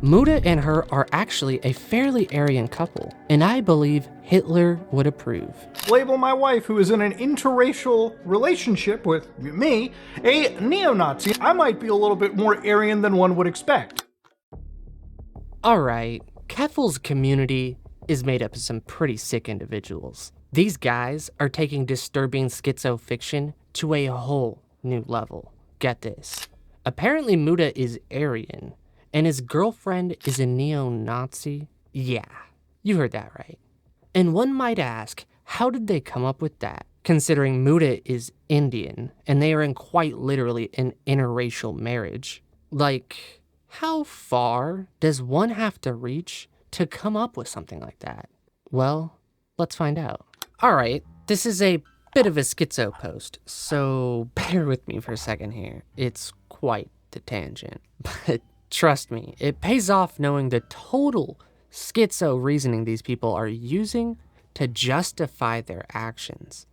Muda and her are actually a fairly Aryan couple, and I believe Hitler would approve. Label my wife, who is in an interracial relationship with me, a neo-Nazi. I might be a little bit more Aryan than one would expect. Alright, Keffals' community is made up of some pretty sick individuals. These guys are taking disturbing schizo fiction to a whole new level. Get this. Apparently Muda is Aryan, and his girlfriend is a neo-Nazi? Yeah, you heard that right. And one might ask, how did they come up with that, considering Muda is Indian, and they are in quite literally an interracial marriage? Like, how far does one have to reach to come up with something like that? Well, let's find out. Alright, this is a bit of a schizo post, so bear with me for a second here. It's quite the tangent, but trust me, it pays off knowing the total schizo reasoning these people are using to justify their actions.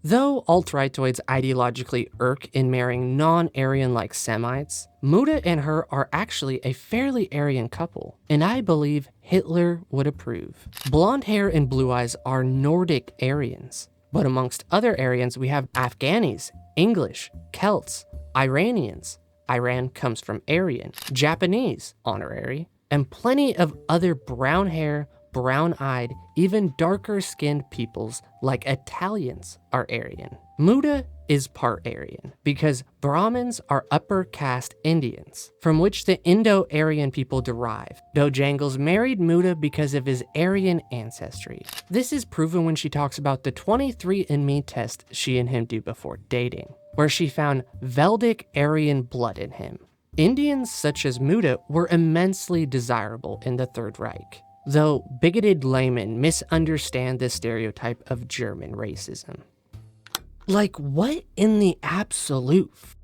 Though alt-rightoids ideologically irk in marrying non-Aryan-like Semites, Muda and her are actually a fairly Aryan couple, and I believe Hitler would approve. Blonde hair and blue eyes are Nordic Aryans, but amongst other Aryans we have Afghanis, English, Celts, Iranians, Iran comes from Aryan, Japanese, honorary, and plenty of other brown hair, brown-eyed, even darker-skinned peoples like Italians are Aryan. Muda is part Aryan because Brahmins are upper caste Indians, from which the Indo-Aryan people derive. Dojangles married Muda because of his Aryan ancestry. This is proven when she talks about the 23andMe test she and him do before dating, where she found Veldic Aryan blood in him. Indians such as Muda were immensely desirable in the Third Reich, though bigoted laymen misunderstand the stereotype of German racism. Like, what in the absolute f***?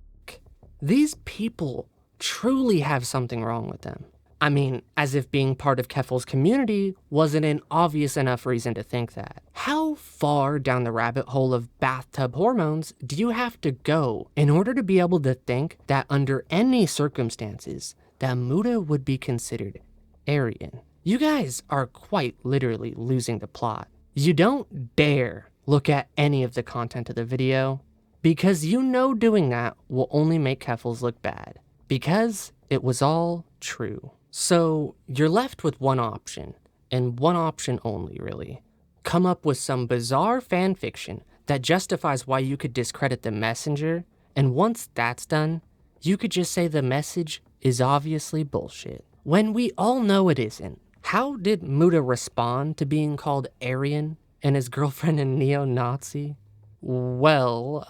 These people truly have something wrong with them. I mean, as if being part of Keffals' community wasn't an obvious enough reason to think that. How far down the rabbit hole of bathtub hormones do you have to go in order to be able to think that under any circumstances that Muda would be considered Aryan? You guys are quite literally losing the plot. You don't dare look at any of the content of the video, because you know doing that will only make Keffals look bad, because it was all true. So you're left with one option, and one option only, really. Come up with some bizarre fan fiction that justifies why you could discredit the messenger, and once that's done, you could just say the message is obviously bullshit, when we all know it isn't. How did Muda respond to being called Aryan and his girlfriend a neo-Nazi? Well,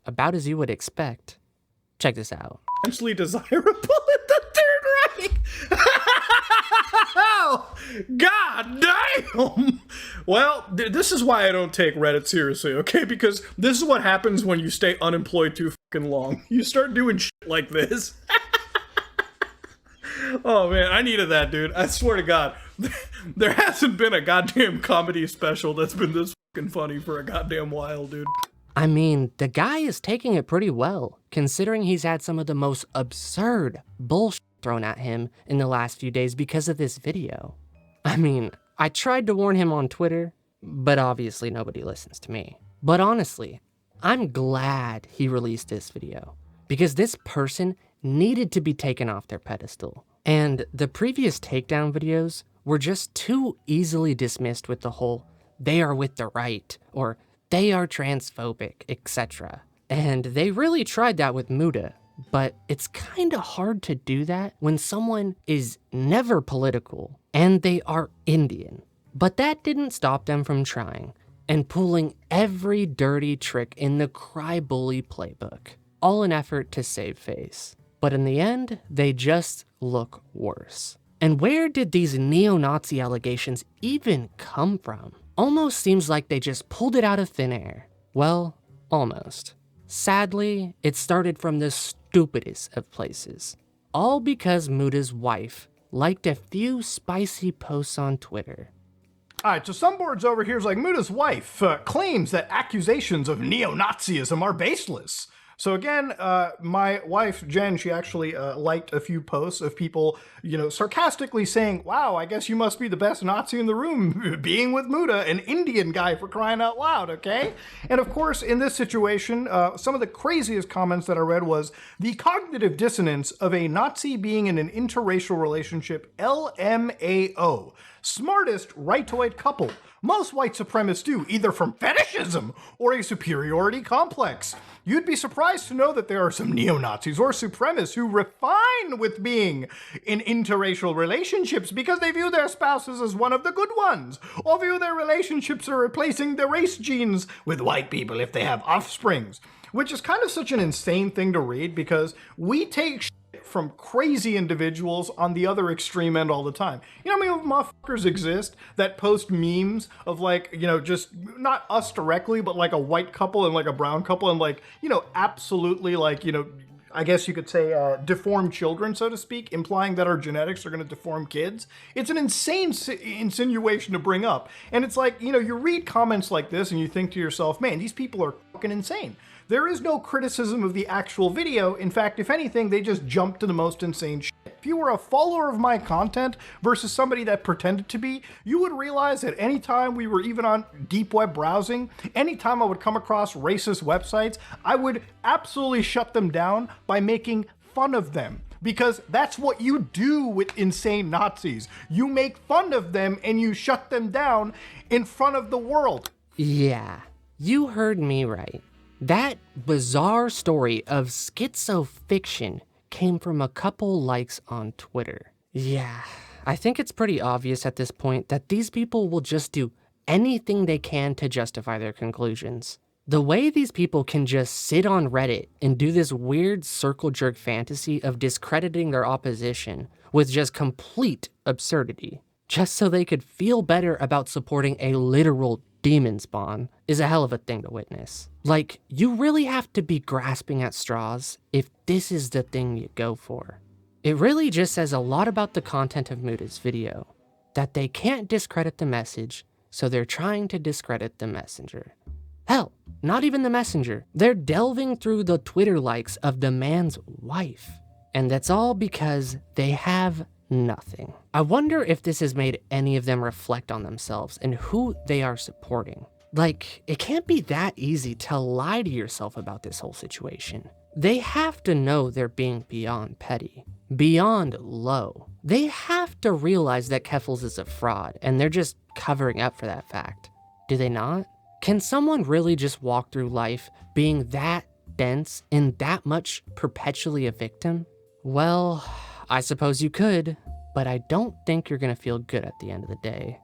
about as you would expect. Check this out. Potentially desirable in the Third Reich. God damn! Well, this is why I don't take Reddit seriously, okay? Because this is what happens when you stay unemployed too fucking long. You start doing shit like this. Oh man, I needed that, dude. I swear to God. There hasn't been a goddamn comedy special that's been this fucking funny for a goddamn while, dude. I mean, the guy is taking it pretty well, considering he's had some of the most absurd bullshit thrown at him in the last few days because of this video. I mean, I tried to warn him on Twitter, but obviously nobody listens to me. But honestly, I'm glad he released this video, because this person needed to be taken off their pedestal. And the previous takedown videos were just too easily dismissed with the whole, they are with the right, or they are transphobic, etc. And they really tried that with Muda, but it's kinda hard to do that when someone is never political and they are Indian. But that didn't stop them from trying and pulling every dirty trick in the cry bully playbook, all in effort to save face. But in the end, they just look worse. And where did these neo-Nazi allegations even come from? Almost seems like they just pulled it out of thin air. Well, almost. Sadly, it started from the stupidest of places. All because Muda's wife liked a few spicy posts on Twitter. Alright, so some boards over here is like Muda's wife claims that accusations of neo-Nazism are baseless. So again, my wife, Jen, she actually liked a few posts of people, sarcastically saying, wow, I guess you must be the best Nazi in the room, being with Muda, an Indian guy, for crying out loud, okay? And of course, in this situation, some of the craziest comments that I read was, the cognitive dissonance of a Nazi being in an interracial relationship, LMAO. Smartest rightoid couple. Most white supremacists do, either from fetishism or a superiority complex. You'd be surprised to know that there are some neo-Nazis or supremacists who refine with being in interracial relationships because they view their spouses as one of the good ones, or view their relationships are replacing the race genes with white people if they have offsprings. Which is kind of such an insane thing to read because we take shit from crazy individuals on the other extreme end all the time. You know how many motherfuckers exist that post memes of just not us directly, but like a white couple and like a brown couple and absolutely I guess you could say deformed children, so to speak, implying that our genetics are going to deform kids. It's an insane insinuation to bring up. And it's like, you read comments like this and you think to yourself, man, these people are fucking insane. There is no criticism of the actual video. In fact, if anything, they just jump to the most insane shit. If you were a follower of my content versus somebody that pretended to be, you would realize that anytime we were even on deep web browsing, anytime I would come across racist websites, I would absolutely shut them down by making fun of them. Because that's what you do with insane Nazis. You make fun of them and you shut them down in front of the world. Yeah, you heard me right. That bizarre story of schizofiction came from a couple likes on Twitter. Yeah, I think it's pretty obvious at this point that these people will just do anything they can to justify their conclusions. The way these people can just sit on Reddit and do this weird circle jerk fantasy of discrediting their opposition with just complete absurdity, just so they could feel better about supporting a literal demon spawn, is a hell of a thing to witness. Like, you really have to be grasping at straws if this is the thing you go for. It really just says a lot about the content of Muda's video, that they can't discredit the message, so they're trying to discredit the messenger. Hell, not even the messenger. They're delving through the Twitter likes of the man's wife. And that's all because they have nothing. I wonder if this has made any of them reflect on themselves and who they are supporting. Like, it can't be that easy to lie to yourself about this whole situation. They have to know they're being beyond petty, beyond low. They have to realize that Keffals is a fraud and they're just covering up for that fact. Do they not? Can someone really just walk through life being that dense and that much perpetually a victim? Well, I suppose you could, but I don't think you're gonna feel good at the end of the day.